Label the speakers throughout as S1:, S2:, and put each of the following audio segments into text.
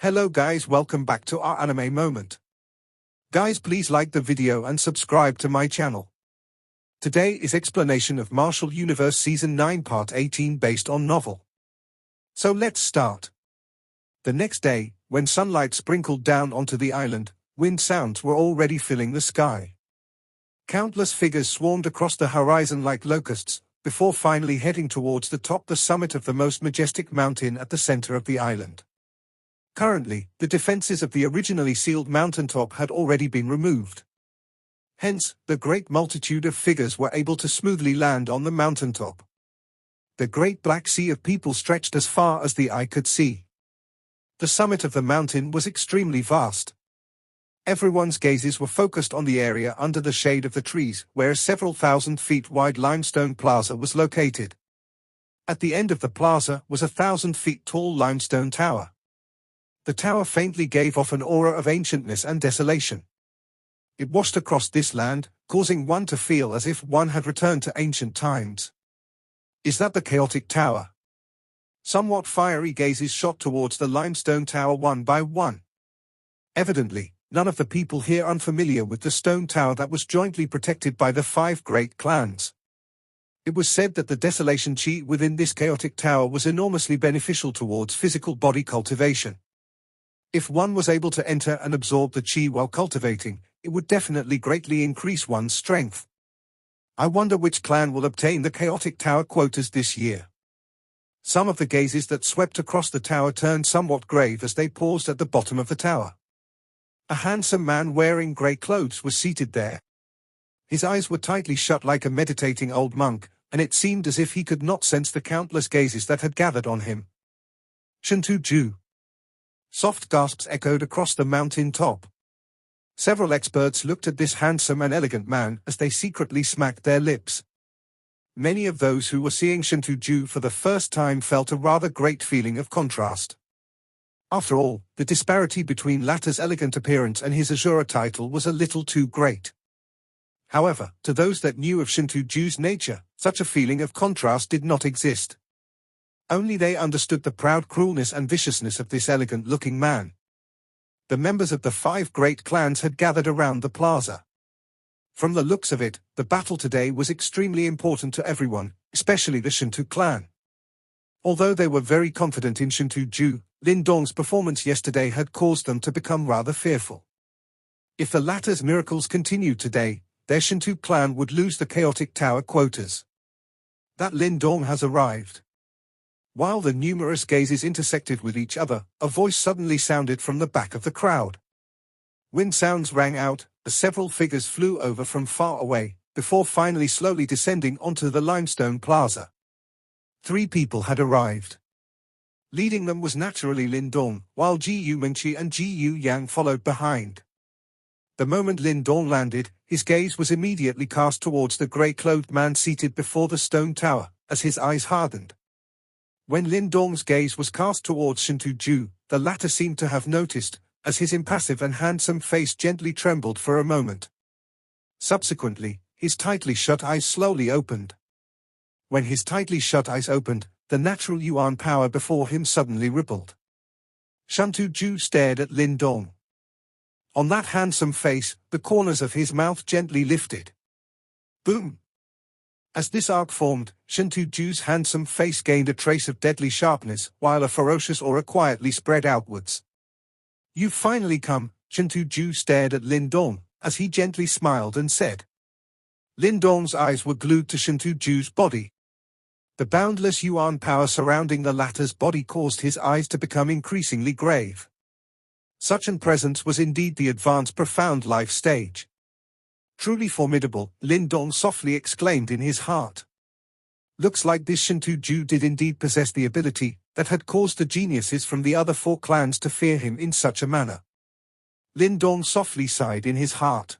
S1: Hello guys, welcome back to our anime moment. Guys, please like the video and subscribe to my channel. Today is explanation of Martial Universe Season 9 Part 18 based on novel. So let's start. The next day, when sunlight sprinkled down onto the island, wind sounds were already filling the sky. Countless figures swarmed across the horizon like locusts, before finally heading towards the summit of the most majestic mountain at the center of the island. Currently, the defenses of the originally sealed mountaintop had already been removed. Hence, the great multitude of figures were able to smoothly land on the mountaintop. The great black sea of people stretched as far as the eye could see. The summit of the mountain was extremely vast. Everyone's gazes were focused on the area under the shade of the trees, where a several thousand feet wide limestone plaza was located. At the end of the plaza was a 1,000 feet tall limestone tower. The tower faintly gave off an aura of ancientness and desolation. It washed across this land, causing one to feel as if one had returned to ancient times. Is that the chaotic tower? Somewhat fiery gazes shot towards the limestone tower one by one. Evidently, none of the people here unfamiliar with the stone tower that was jointly protected by the 5 great clans. It was said that the desolation chi within this chaotic tower was enormously beneficial towards physical body cultivation. If one was able to enter and absorb the chi while cultivating, it would definitely greatly increase one's strength. I wonder which clan will obtain the chaotic tower quotas this year. Some of the gazes that swept across the tower turned somewhat grave as they paused at the bottom of the tower. A handsome man wearing grey clothes was seated there. His eyes were tightly shut like a meditating old monk, and it seemed as if he could not sense the countless gazes that had gathered on him. Shinto-ju. Soft gasps echoed across the mountain top. Several experts looked at this handsome and elegant man as they secretly smacked their lips. Many of those who were seeing Shinto-ju for the first time felt a rather great feeling of contrast. After all, the disparity between latter's elegant appearance and his Azura title was a little too great. However, to those that knew of Shinto-ju's nature, such a feeling of contrast did not exist. Only they understood the proud cruelness and viciousness of this elegant-looking man. The members of the 5 great clans had gathered around the plaza. From the looks of it, the battle today was extremely important to everyone, especially the Shinto clan. Although they were very confident in Shinto-ju, Lin Dong's performance yesterday had caused them to become rather fearful. If the latter's miracles continued today, their Shinto clan would lose the chaotic tower quotas. That Lin Dong has arrived. While the numerous gazes intersected with each other, a voice suddenly sounded from the back of the crowd. Wind sounds rang out, as several figures flew over from far away, before finally slowly descending onto the limestone plaza. 3 people had arrived. Leading them was naturally Lin Dong, while Ji Yu Mengqi and Ji Yu Yang followed behind. The moment Lin Dong landed, his gaze was immediately cast towards the grey-clothed man seated before the stone tower, as his eyes hardened. When Lin Dong's gaze was cast towards Shinto-ju, the latter seemed to have noticed, as his impassive and handsome face gently trembled for a moment. Subsequently, his tightly shut eyes slowly opened. When his tightly shut eyes opened, the natural yuan power before him suddenly rippled. Shinto-ju stared at Lin Dong. On that handsome face, the corners of his mouth gently lifted. Boom! As this arc formed, Shinto-ju's handsome face gained a trace of deadly sharpness, while a ferocious aura quietly spread outwards. You've finally come, Shinto-ju stared at Lin Dong, as he gently smiled and said. Lin Dong's eyes were glued to Shinto-ju's body. The boundless yuan power surrounding the latter's body caused his eyes to become increasingly grave. Such an presence was indeed the advanced profound life stage. Truly formidable, Lin Dong softly exclaimed in his heart. Looks like this Shinto-ju did indeed possess the ability that had caused the geniuses from the other 4 clans to fear him in such a manner. Lin Dong softly sighed in his heart.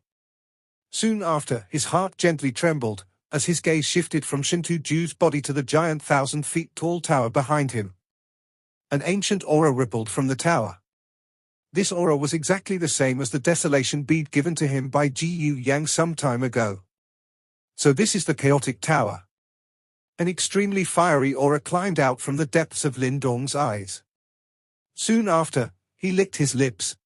S1: Soon after, his heart gently trembled, as his gaze shifted from Shinto-ju's body to the giant 1,000 feet tall tower behind him. An ancient aura rippled from the tower. This aura was exactly the same as the desolation bead given to him by Ji Yu Yang some time ago. So this is the chaotic tower. An extremely fiery aura climbed out from the depths of Lin Dong's eyes. Soon after, He licked his lips.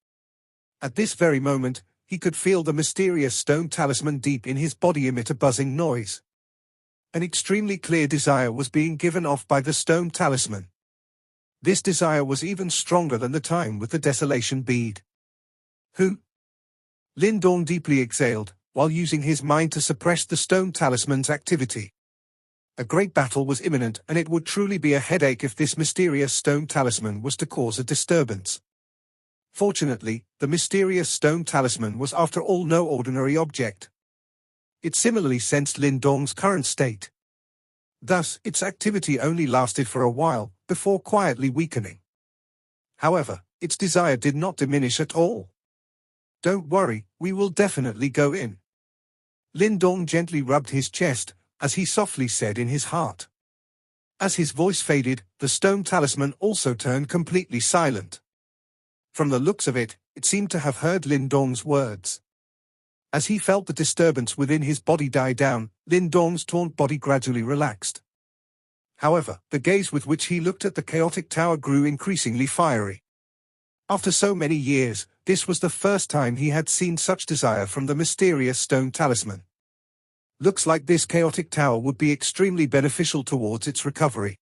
S1: At this very moment, he could feel the mysterious stone talisman deep in his body emit a buzzing noise. An extremely clear desire was being given off by the stone talisman. This desire was even stronger than the time with the desolation bead. Who? Lindong deeply exhaled, while using his mind to suppress the stone talisman's activity. A great battle was imminent, and it would truly be a headache if this mysterious stone talisman was to cause a disturbance. Fortunately, the mysterious stone talisman was after all no ordinary object. It similarly sensed Lindong's current state. Thus, its activity only lasted for a while, before quietly weakening. However, its desire did not diminish at all. "Don't worry, we will definitely go in." Lindong gently rubbed his chest, as he softly said in his heart. As his voice faded, the stone talisman also turned completely silent. From the looks of it, it seemed to have heard Lindong's words. As he felt the disturbance within his body die down, Lindong's taunt body gradually relaxed. However, the gaze with which he looked at the chaotic tower grew increasingly fiery. After so many years, this was the first time he had seen such desire from the mysterious stone talisman. Looks like this chaotic tower would be extremely beneficial towards its recovery.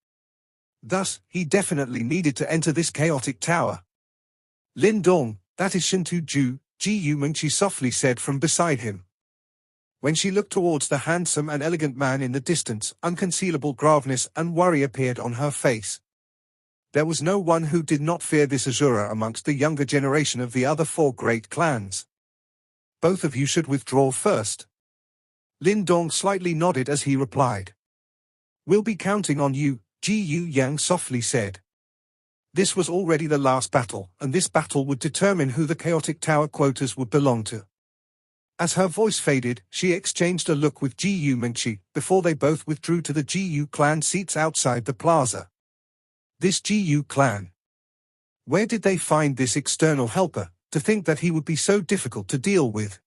S1: Thus, he definitely needed to enter this chaotic tower. "Lindong, that is Shintu Ju," Ji Yumengqi softly said from beside him. When she looked towards the handsome and elegant man in the distance, unconcealable graveness and worry appeared on her face. There was no one who did not fear this Azura amongst the younger generation of the other four great clans. "Both of you should withdraw first." Lindong slightly nodded as he replied. "We'll be counting on you," Ji Yu Yang softly said. This was already the last battle, and this battle would determine who the chaotic tower quotas would belong to. As her voice faded, she exchanged a look with Ji Yumengqi, before they both withdrew to the Ji Yu clan seats outside the plaza. This Ji Yu clan. Where did they find this external helper, to think that he would be so difficult to deal with?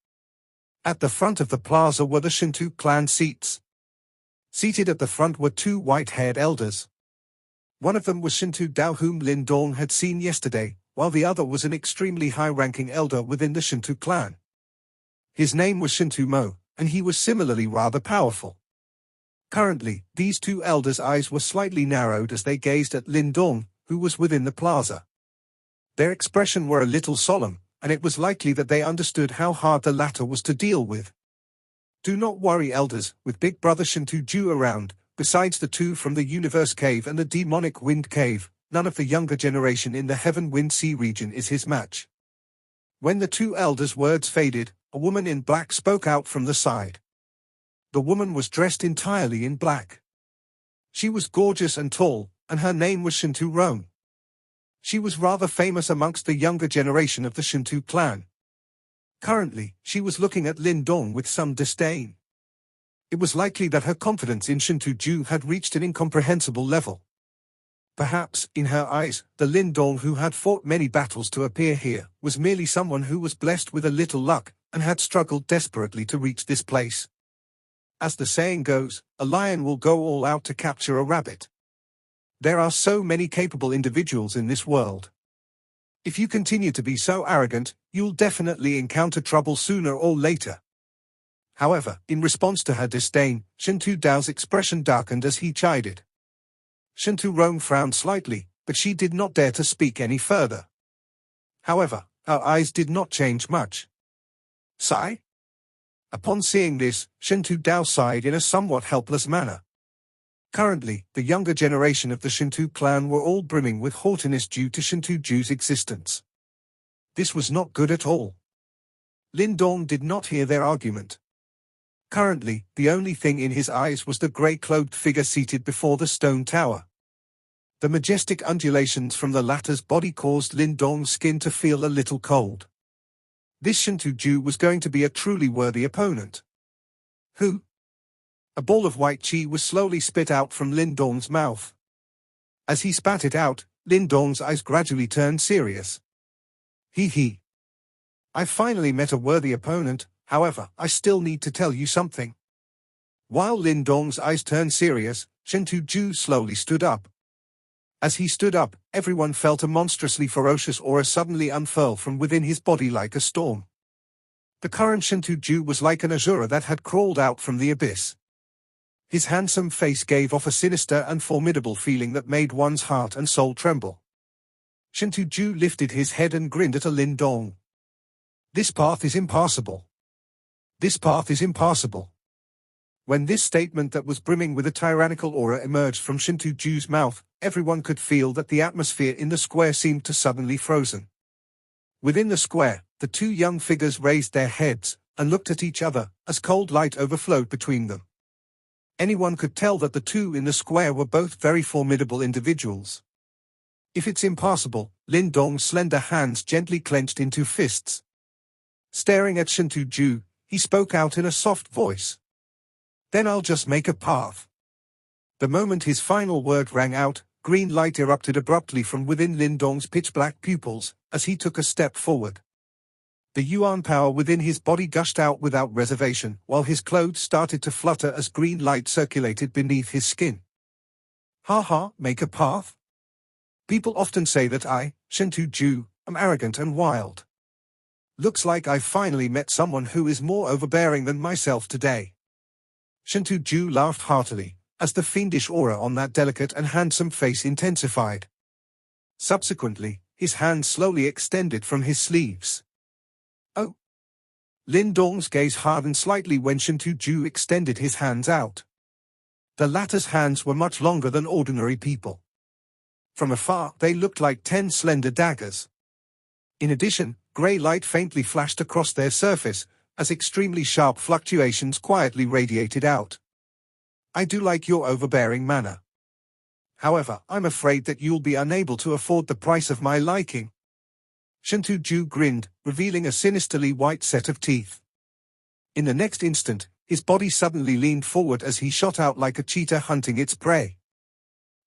S1: At the front of the plaza were the Shintu clan seats. Seated at the front were two white-haired elders. One of them was Shintu Dao, whom Lindong had seen yesterday, while the other was an extremely high-ranking elder within the Shintu clan. His name was Shintu Mo, and he was similarly rather powerful. Currently, these two elders' eyes were slightly narrowed as they gazed at Lindong, who was within the plaza. Their expression were a little solemn, and it was likely that they understood how hard the latter was to deal with. "Do not worry, elders, with Big Brother Shintu Ju around, besides the two from the Universe Cave and the Demonic Wind Cave, none of the younger generation in the Heaven Wind Sea region is his match." When the two elders' words faded, a woman in black spoke out from the side. The woman was dressed entirely in black. She was gorgeous and tall, and her name was Shintu Roan. She was rather famous amongst the younger generation of the Shintu clan. Currently, she was looking at Lindong with some disdain. It was likely that her confidence in Shintu Ju had reached an incomprehensible level. Perhaps, in her eyes, the Lindong who had fought many battles to appear here was merely someone who was blessed with a little luck and had struggled desperately to reach this place. As the saying goes, a lion will go all out to capture a rabbit. There are so many capable individuals in this world. If you continue to be so arrogant, you'll definitely encounter trouble sooner or later. However, in response to her disdain, Shintu Dao's expression darkened as he chided. Shintu Roan frowned slightly, but she did not dare to speak any further. However, her eyes did not change much. "Sigh?" Upon seeing this, Shintu Dao sighed in a somewhat helpless manner. Currently, the younger generation of the Shintu clan were all brimming with haughtiness due to Shintu Ju's existence. This was not good at all. Lindong did not hear their argument. Currently, the only thing in his eyes was the grey-cloaked figure seated before the stone tower. The majestic undulations from the latter's body caused Lindong's skin to feel a little cold. This Shintu Ju was going to be a truly worthy opponent. "Who?" A ball of white chi was slowly spit out from Lindong's mouth. As he spat it out, Lindong's eyes gradually turned serious. He. "I finally met a worthy opponent. However, I still need to tell you something." While Lindong's eyes turned serious, Shintu Ju slowly stood up. As he stood up, everyone felt a monstrously ferocious aura suddenly unfurl from within his body like a storm. The current Shinto-ju was like an Asura that had crawled out from the abyss. His handsome face gave off a sinister and formidable feeling that made one's heart and soul tremble. Shinto-ju lifted his head and grinned at Lin Dong. "This path is impassable. This path is impassable." When this statement that was brimming with a tyrannical aura emerged from Shinto-ju's mouth, everyone could feel that the atmosphere in the square seemed to suddenly frozen. Within the square, the two young figures raised their heads and looked at each other as cold light overflowed between them. Anyone could tell that the two in the square were both very formidable individuals. "If it's impassable," Lin Dong's slender hands gently clenched into fists. Staring at Shinto-ju, he spoke out in a soft voice. "Then I'll just make a path." The moment his final word rang out, green light erupted abruptly from within Lin Dong's pitch-black pupils as he took a step forward. The yuan power within his body gushed out without reservation, while his clothes started to flutter as green light circulated beneath his skin. "Ha ha, make a path? People often say that I, Shinto-ju, am arrogant and wild. Looks like I've finally met someone who is more overbearing than myself today." Shinto-ju laughed heartily, as the fiendish aura on that delicate and handsome face intensified. Subsequently, his hands slowly extended from his sleeves. "Oh." Lin Dong's gaze hardened slightly when Shinto-ju extended his hands out. The latter's hands were much longer than ordinary people. From afar, they looked like 10 slender daggers. In addition, grey light faintly flashed across their surface, as extremely sharp fluctuations quietly radiated out. "I do like your overbearing manner. However, I'm afraid that you'll be unable to afford the price of my liking." Shinto-ju grinned, revealing a sinisterly white set of teeth. In the next instant, his body suddenly leaned forward as he shot out like a cheetah hunting its prey.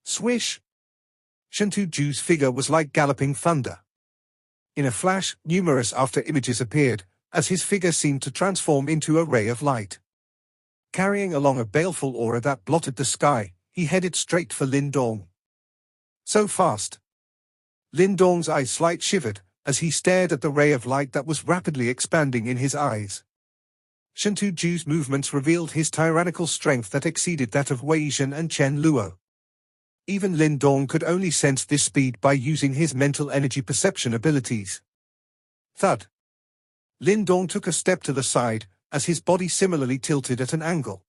S1: Swish! Shinto-ju's figure was like galloping thunder. In a flash, numerous after-images appeared, as his figure seemed to transform into a ray of light. Carrying along a baleful aura that blotted the sky, he headed straight for Lin Dong. So fast. Lin Dong's eyes slight shivered, as he stared at the ray of light that was rapidly expanding in his eyes. Shinto-ju's movements revealed his tyrannical strength that exceeded that of Wei Zhen and Chen Luo. Even Lin Dong could only sense this speed by using his mental energy perception abilities. Thud. Lin Dong took a step to the side, as his body similarly tilted at an angle.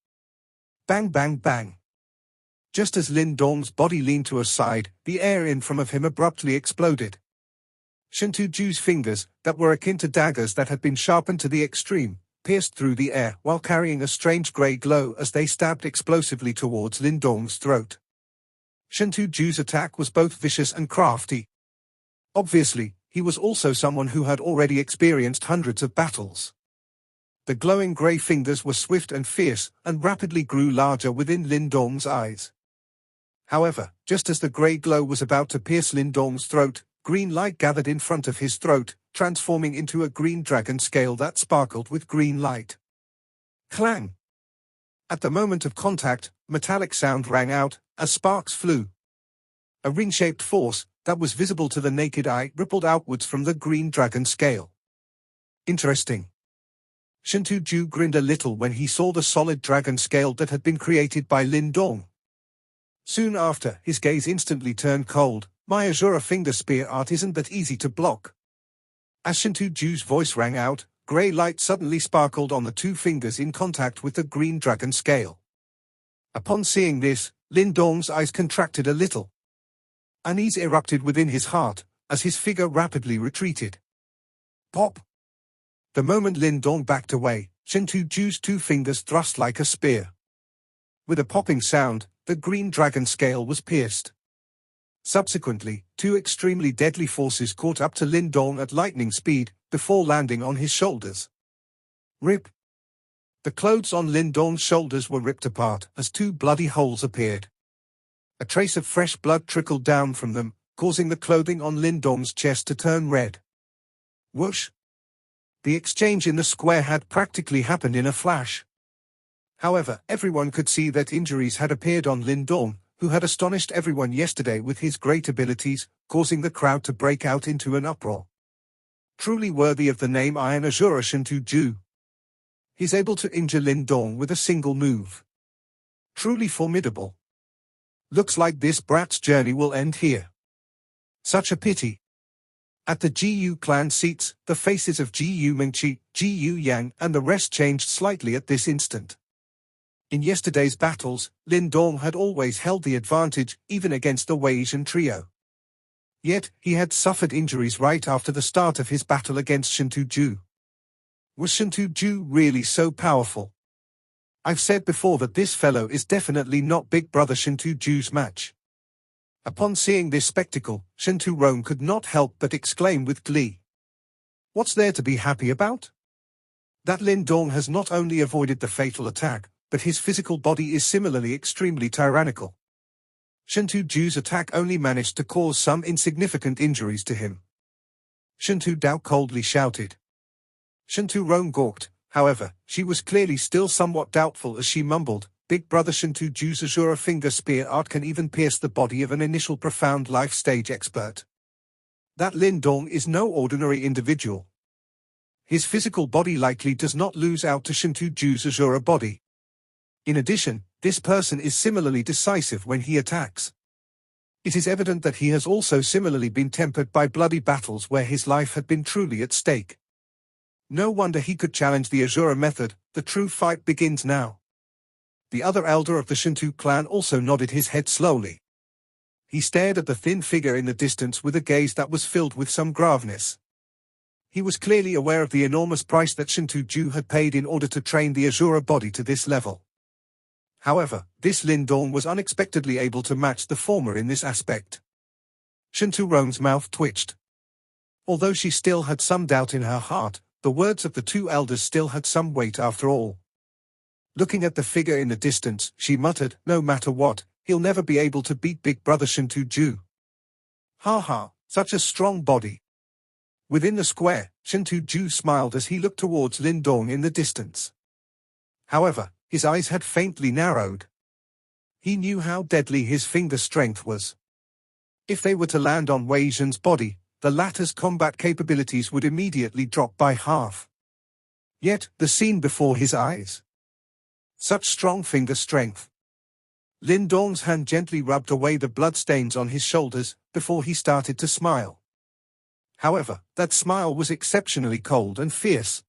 S1: Bang bang bang. Just as Lin Dong's body leaned to a side, the air in front of him abruptly exploded. Shinto-ju's fingers, that were akin to daggers that had been sharpened to the extreme, pierced through the air while carrying a strange grey glow as they stabbed explosively towards Lin Dong's throat. Shinto-ju's attack was both vicious and crafty. Obviously, he was also someone who had already experienced hundreds of battles. The glowing grey fingers were swift and fierce, and rapidly grew larger within Lin Dong's eyes. However, just as the grey glow was about to pierce Lin Dong's throat, green light gathered in front of his throat, transforming into a green dragon scale that sparkled with green light. Clang! At the moment of contact, a metallic sound rang out, as sparks flew. A ring-shaped force, that was visible to the naked eye, rippled outwards from the green dragon scale. Interesting. Shinto-ju grinned a little when he saw the solid dragon scale that had been created by Lin Dong. Soon after, his gaze instantly turned cold. My Azura finger spear art isn't that easy to block. As Shinto-ju's voice rang out, grey light suddenly sparkled on the two fingers in contact with the green dragon scale. Upon seeing this, Lin Dong's eyes contracted a little. Unease erupted within his heart, as his figure rapidly retreated. Pop! The moment Lin Dong backed away, Shinto-ju's two fingers thrust like a spear. With a popping sound, the green dragon scale was pierced. Subsequently, two extremely deadly forces caught up to Lin Dong at lightning speed, before landing on his shoulders. Rip! The clothes on Lin Dong's shoulders were ripped apart as two bloody holes appeared. A trace of fresh blood trickled down from them, causing the clothing on Lin Dong's chest to turn red. Whoosh! The exchange in the square had practically happened in a flash. However, everyone could see that injuries had appeared on Lin Dong, who had astonished everyone yesterday with his great abilities, causing the crowd to break out into an uproar. Truly worthy of the name Iron Azura Shintu-ju. He's able to injure Lin Dong with a single move. Truly formidable. Looks like this brat's journey will end here. Such a pity. At the Jiyu clan seats, the faces of Jiyu Mingqi, Jiyu Yang and the rest changed slightly at this instant. In yesterday's battles, Lin Dong had always held the advantage, even against the Weijian trio. Yet, he had suffered injuries right after the start of his battle against Shintu-ju. Was Shintu-ju really so powerful? I've said before that this fellow is definitely not Big Brother Shintu-ju's match. Upon seeing this spectacle, Shintu-ron could not help but exclaim with glee. What's there to be happy about? That Lin Dong has not only avoided the fatal attack, but his physical body is similarly extremely tyrannical. Shintu-ju's attack only managed to cause some insignificant injuries to him. Shintu-dao coldly shouted. Shintu-ron gawked, however, she was clearly still somewhat doubtful as she mumbled, Big Brother Shintu-ju's Azura finger spear art can even pierce the body of an initial profound life stage expert. That Lin Dong is no ordinary individual. His physical body likely does not lose out to Shintu-ju's Azura body. In addition, this person is similarly decisive when he attacks. It is evident that he has also similarly been tempered by bloody battles where his life had been truly at stake. No wonder he could challenge the Azura method. The true fight begins now. The other elder of the Shintu clan also nodded his head slowly. He stared at the thin figure in the distance with a gaze that was filled with some graveness. He was clearly aware of the enormous price that Shintu-ju had paid in order to train the Azura body to this level. However, this Lin Dong was unexpectedly able to match the former in this aspect. Shintu-ron's mouth twitched. Although she still had some doubt in her heart, the words of the two elders still had some weight after all. Looking at the figure in the distance, she muttered, no matter what, he'll never be able to beat Big Brother Shintu-ju. Ha ha, such a strong body. Within the square, Shintu-ju smiled as he looked towards Lin Dong in the distance. However, his eyes had faintly narrowed. He knew how deadly his finger strength was. If they were to land on Wei Zhen's body, the latter's combat capabilities would immediately drop by half. Yet, the scene before his eyes. Such strong finger strength. Lin Dong's hand gently rubbed away the bloodstains on his shoulders, before he started to smile. However, that smile was exceptionally cold and fierce.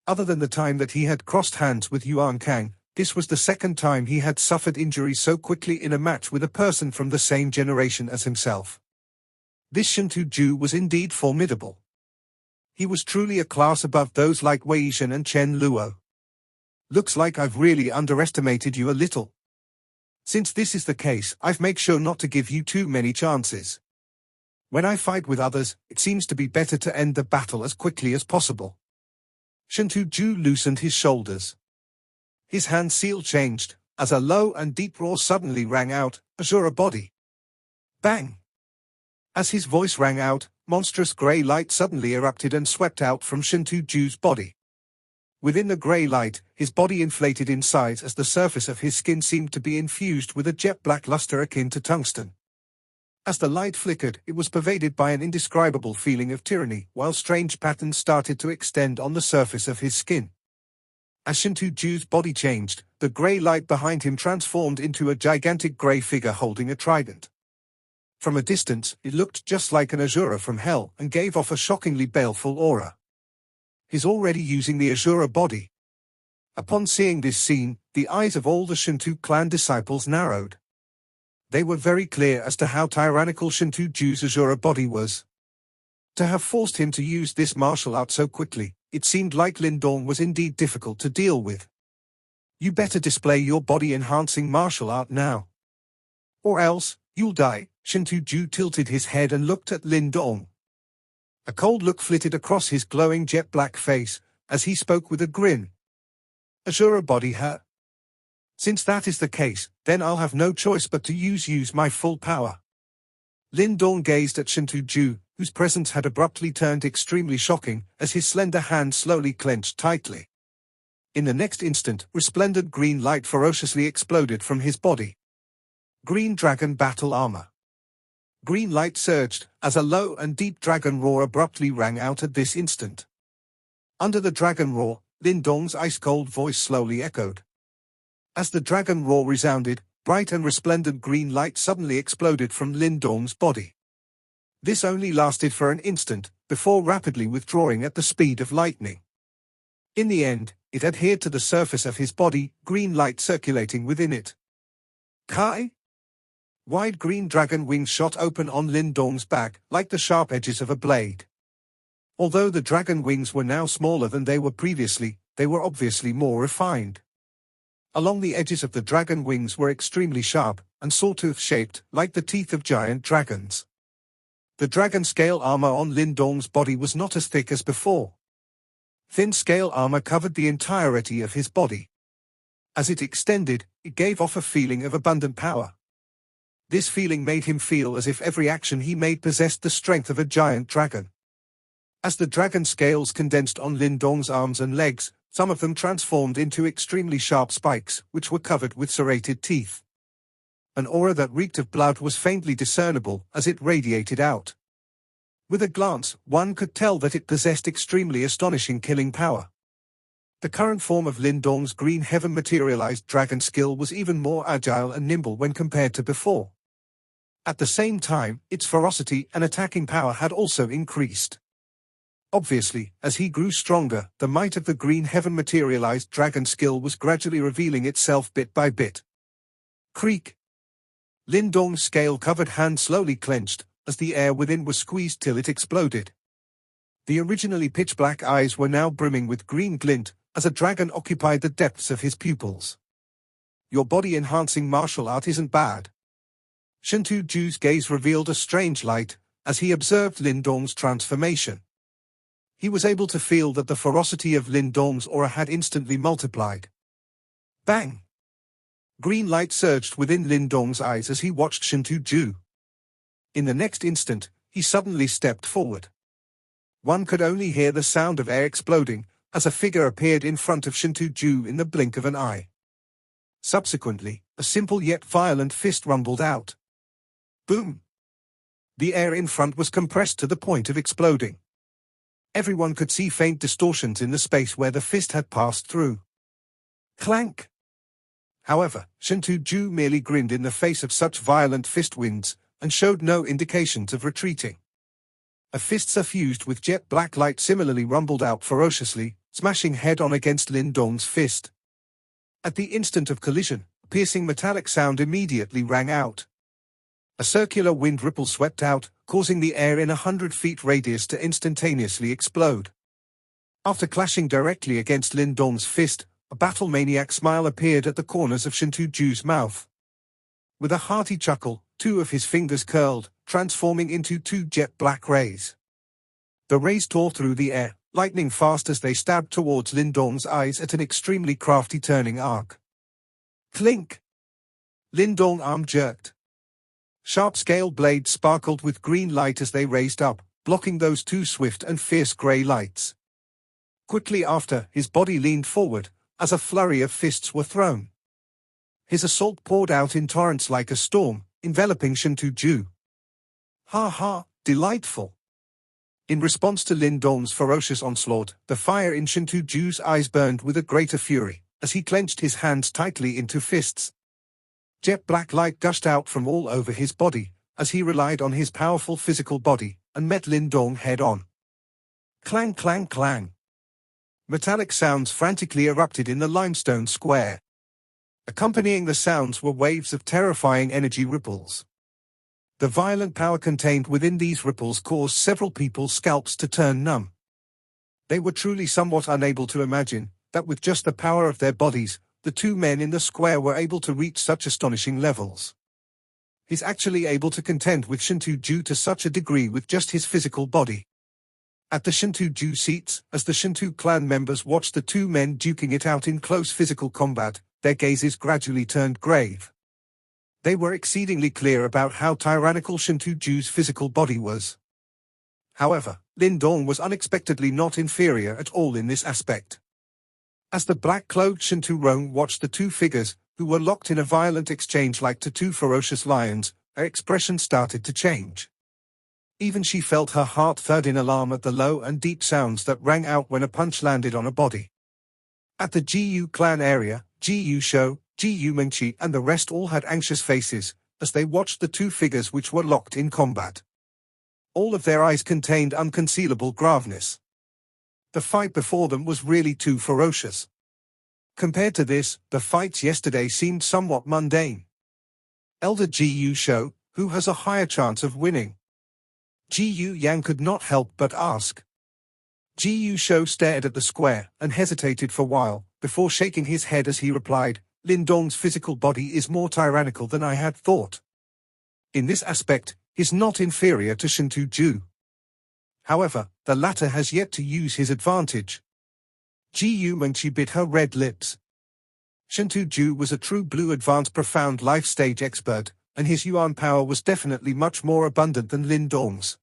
S1: Other than the time that he had crossed hands with Yuan Kang, this was the second time he had suffered injury so quickly in a match with a person from the same generation as himself. This Shintu-ju was indeed formidable. He was truly a class above those like Wei Zhen and Chen Luo. Looks like I've really underestimated you a little. Since this is the case, I've made sure not to give you too many chances. When I fight with others, it seems to be better to end the battle as quickly as possible. Shintu-ju loosened his shoulders. His hand seal changed, as a low and deep roar suddenly rang out, Azura body. Bang! As his voice rang out, monstrous grey light suddenly erupted and swept out from Shintu-ju's body. Within the grey light, his body inflated in size as the surface of his skin seemed to be infused with a jet-black luster akin to tungsten. As the light flickered, it was pervaded by an indescribable feeling of tyranny, while strange patterns started to extend on the surface of his skin. As Shintu-ju's body changed, the grey light behind him transformed into a gigantic grey figure holding a trident. From a distance, it looked just like an Azura from hell and gave off a shockingly baleful aura. He's already using the Azura body. Upon seeing this scene, the eyes of all the Shintu clan disciples narrowed. They were very clear as to how tyrannical Shintu-ju's Azura body was. To have forced him to use this martial art so quickly, it seemed like Lin Dong was indeed difficult to deal with. You better display your body-enhancing martial art now. Or else, you'll die. Shintu-ju tilted his head and looked at Lin Dong. A cold look flitted across his glowing jet-black face, as he spoke with a grin. Azura body huh? Since that is the case, then I'll have no choice but to use my full power. Lin Dong gazed at Shintu-ju, whose presence had abruptly turned extremely shocking, as his slender hand slowly clenched tightly. In the next instant, resplendent green light ferociously exploded from his body. Green Dragon Battle Armor. Green light surged, as a low and deep dragon roar abruptly rang out at this instant. Under the dragon roar, Lin Dong's ice-cold voice slowly echoed. As the dragon roar resounded, bright and resplendent green light suddenly exploded from Lin Dong's body. This only lasted for an instant, before rapidly withdrawing at the speed of lightning. In the end, it adhered to the surface of his body, green light circulating within it. Kai? Wide green dragon wings shot open on Lin Dong's back, like the sharp edges of a blade. Although the dragon wings were now smaller than they were previously, they were obviously more refined. Along the edges of the dragon wings were extremely sharp, and sawtooth-shaped, like the teeth of giant dragons. The dragon scale armor on Lin Dong's body was not as thick as before. Thin scale armor covered the entirety of his body. As it extended, it gave off a feeling of abundant power. This feeling made him feel as if every action he made possessed the strength of a giant dragon. As the dragon scales condensed on Lin Dong's arms and legs, some of them transformed into extremely sharp spikes, which were covered with serrated teeth. An aura that reeked of blood was faintly discernible as it radiated out. With a glance, one could tell that it possessed extremely astonishing killing power. The current form of Lin Dong's green heaven materialized dragon skill was even more agile and nimble when compared to before. At the same time, its ferocity and attacking power had also increased. Obviously, as he grew stronger, the might of the green heaven materialized dragon skill was gradually revealing itself bit by bit. Creak! Lin Dong's scale-covered hand slowly clenched, as the air within was squeezed till it exploded. The originally pitch-black eyes were now brimming with green glint, as a dragon occupied the depths of his pupils. Your body-enhancing martial art isn't bad. Shintu Ju's gaze revealed a strange light, as he observed Lin Dong's transformation. He was able to feel that the ferocity of Lin Dong's aura had instantly multiplied. Bang! Green light surged within Lin Dong's eyes as he watched Shintu Ju. In the next instant, he suddenly stepped forward. One could only hear the sound of air exploding, as a figure appeared in front of Shintu Ju in the blink of an eye. Subsequently, a simple yet violent fist rumbled out. Boom! The air in front was compressed to the point of exploding. Everyone could see faint distortions in the space where the fist had passed through. Clank! However, Shintu Ju merely grinned in the face of such violent fist winds, and showed no indications of retreating. A fist suffused with jet black light similarly rumbled out ferociously, smashing head-on against Lin Dong's fist. At the instant of collision, a piercing metallic sound immediately rang out. A circular wind ripple swept out, causing the air in 100 feet radius to instantaneously explode. After clashing directly against Lin Dong's fist, a battle-maniac smile appeared at the corners of Shintu Ju's mouth. With a hearty chuckle, two of his fingers curled, transforming into two jet-black rays. The rays tore through the air, lightning fast as they stabbed towards Lin Dong's eyes at an extremely crafty turning arc. Clink! Lin Dong's arm jerked. Sharp scale blades sparkled with green light as they raised up, blocking those two swift and fierce grey lights. Quickly after, his body leaned forward, as a flurry of fists were thrown. His assault poured out in torrents like a storm, enveloping Shintu Ju. Ha ha, delightful! In response to Lin Dong's ferocious onslaught, the fire in Shintu Ju's eyes burned with a greater fury, as he clenched his hands tightly into fists. Jet black light gushed out from all over his body, as he relied on his powerful physical body, and met Lin Dong head-on. Clang clang clang. Metallic sounds frantically erupted in the limestone square. Accompanying the sounds were waves of terrifying energy ripples. The violent power contained within these ripples caused several people's scalps to turn numb. They were truly somewhat unable to imagine that with just the power of their bodies, the two men in the square were able to reach such astonishing levels. He's actually able to contend with Shintu Ju to such a degree with just his physical body. At the Shintu Ju seats, as the Shintu clan members watched the two men duking it out in close physical combat, their gazes gradually turned grave. They were exceedingly clear about how tyrannical Shintu Ju's physical body was. However, Lin Dong was unexpectedly not inferior at all in this aspect. As the black-cloaked Shintu Roan watched the two figures, who were locked in a violent exchange like to two ferocious lions, her expression started to change. Even she felt her heart thud in alarm at the low and deep sounds that rang out when a punch landed on a body. At the Gu clan area, Gu Shou, Gu Mengqi and the rest all had anxious faces, as they watched the two figures which were locked in combat. All of their eyes contained unconcealable graveness. The fight before them was really too ferocious. Compared to this, the fights yesterday seemed somewhat mundane. Elder Gu Shou, who has a higher chance of winning? Gu Yang could not help but ask. Gu Shou stared at the square and hesitated for a while, before shaking his head as he replied, Lin Dong's physical body is more tyrannical than I had thought. In this aspect, he's not inferior to Shintu Ju. However, the latter has yet to use his advantage. Gu Mengqi bit her red lips. Shintu Ju was a true blue advanced profound life stage expert, and his yuan power was definitely much more abundant than Lin Dong's.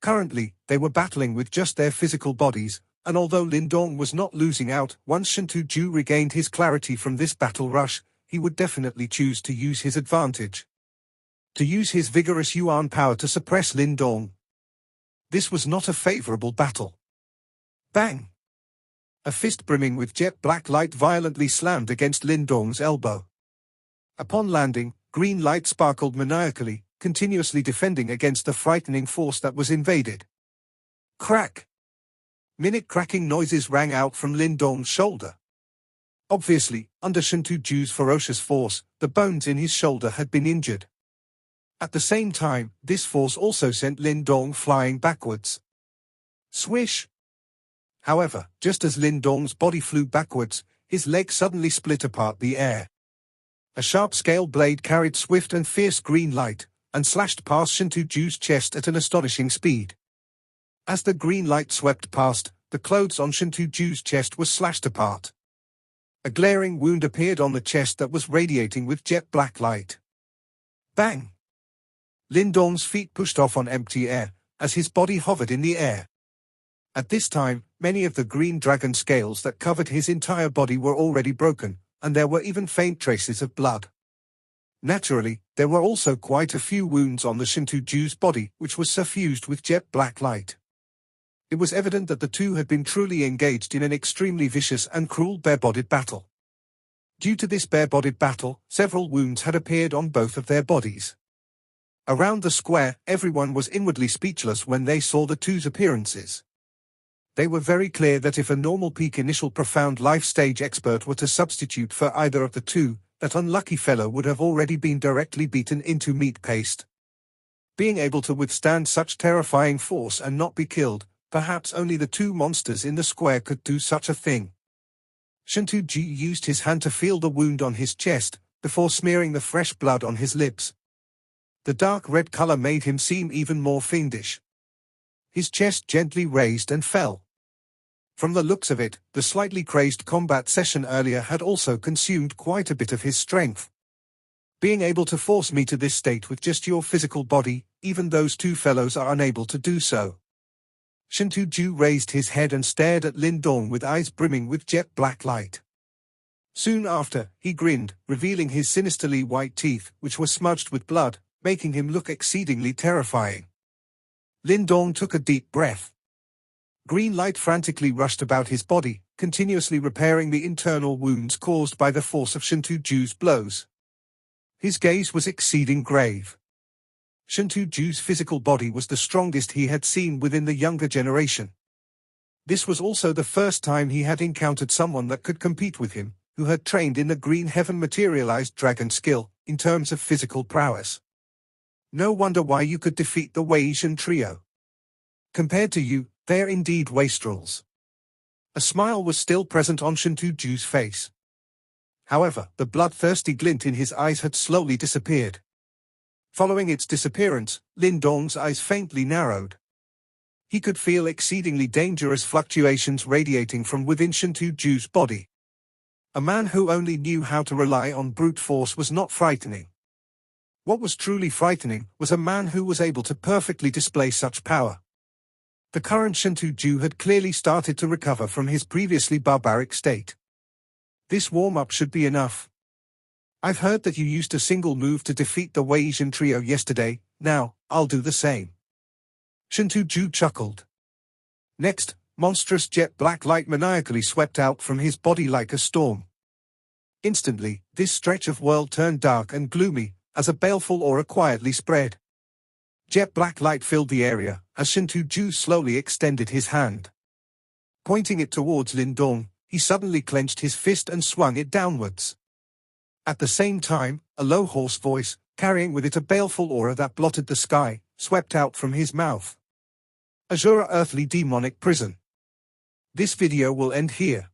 S1: Currently, they were battling with just their physical bodies, and although Lin Dong was not losing out, once Shintu Ju regained his clarity from this battle rush, he would definitely choose to use his advantage. To use his vigorous yuan power to suppress Lin Dong. This was not a favorable battle. Bang! A fist brimming with jet black light violently slammed against Lin Dong's elbow. Upon landing, green light sparkled maniacally, continuously defending against the frightening force that was invaded. Crack! Minute cracking noises rang out from Lin Dong's shoulder. Obviously, under Shintu Ju's ferocious force, the bones in his shoulder had been injured. At the same time, this force also sent Lin Dong flying backwards. Swish! However, just as Lin Dong's body flew backwards, his leg suddenly split apart the air. A sharp scale blade carried swift and fierce green light, and slashed past Shintu Ju's chest at an astonishing speed. As the green light swept past, the clothes on Shintu Ju's chest were slashed apart. A glaring wound appeared on the chest that was radiating with jet black light. Bang! Lin Dong's feet pushed off on empty air, as his body hovered in the air. At this time, many of the green dragon scales that covered his entire body were already broken, and there were even faint traces of blood. Naturally, there were also quite a few wounds on the Shintu Ju's body, which was suffused with jet black light. It was evident that the two had been truly engaged in an extremely vicious and cruel bare-bodied battle. Due to this bare-bodied battle, several wounds had appeared on both of their bodies. Around the square, everyone was inwardly speechless when they saw the two's appearances. They were very clear that if a normal peak initial profound life stage expert were to substitute for either of the two, that unlucky fellow would have already been directly beaten into meat paste. Being able to withstand such terrifying force and not be killed, perhaps only the two monsters in the square could do such a thing. Shintu Ju used his hand to feel the wound on his chest, before smearing the fresh blood on his lips. The dark red color made him seem even more fiendish. His chest gently raised and fell. From the looks of it, the slightly crazed combat session earlier had also consumed quite a bit of his strength. Being able to force me to this state with just your physical body, even those two fellows are unable to do so. Shintu Ju raised his head and stared at Lin Dong with eyes brimming with jet black light. Soon after, he grinned, revealing his sinisterly white teeth, which were smudged with blood, making him look exceedingly terrifying. Lin Dong took a deep breath. Green light frantically rushed about his body, continuously repairing the internal wounds caused by the force of Shintu Ju's blows. His gaze was exceeding grave. Shintu Ju's physical body was the strongest he had seen within the younger generation. This was also the first time he had encountered someone that could compete with him, who had trained in the Green Heaven materialized dragon skill, in terms of physical prowess. No wonder why you could defeat the Wei Shen trio. Compared to you, they're indeed wastrels. A smile was still present on Shintu Ju's face. However, the bloodthirsty glint in his eyes had slowly disappeared. Following its disappearance, Lin Dong's eyes faintly narrowed. He could feel exceedingly dangerous fluctuations radiating from within Shintu Ju's body. A man who only knew how to rely on brute force was not frightening. What was truly frightening was a man who was able to perfectly display such power. The current Shintu Ju had clearly started to recover from his previously barbaric state. This warm-up should be enough. I've heard that you used a single move to defeat the Weijin trio yesterday. Now, I'll do the same. Shintu-ju chuckled. Next, monstrous jet black light maniacally swept out from his body like a storm. Instantly, this stretch of world turned dark and gloomy, as a baleful aura quietly spread. Jet black light filled the area, as Shintu-ju slowly extended his hand. Pointing it towards Lindong, he suddenly clenched his fist and swung it downwards. At the same time, a low hoarse voice, carrying with it a baleful aura that blotted the sky, swept out from his mouth. Azura Earthly Demonic Prison. This video will end here.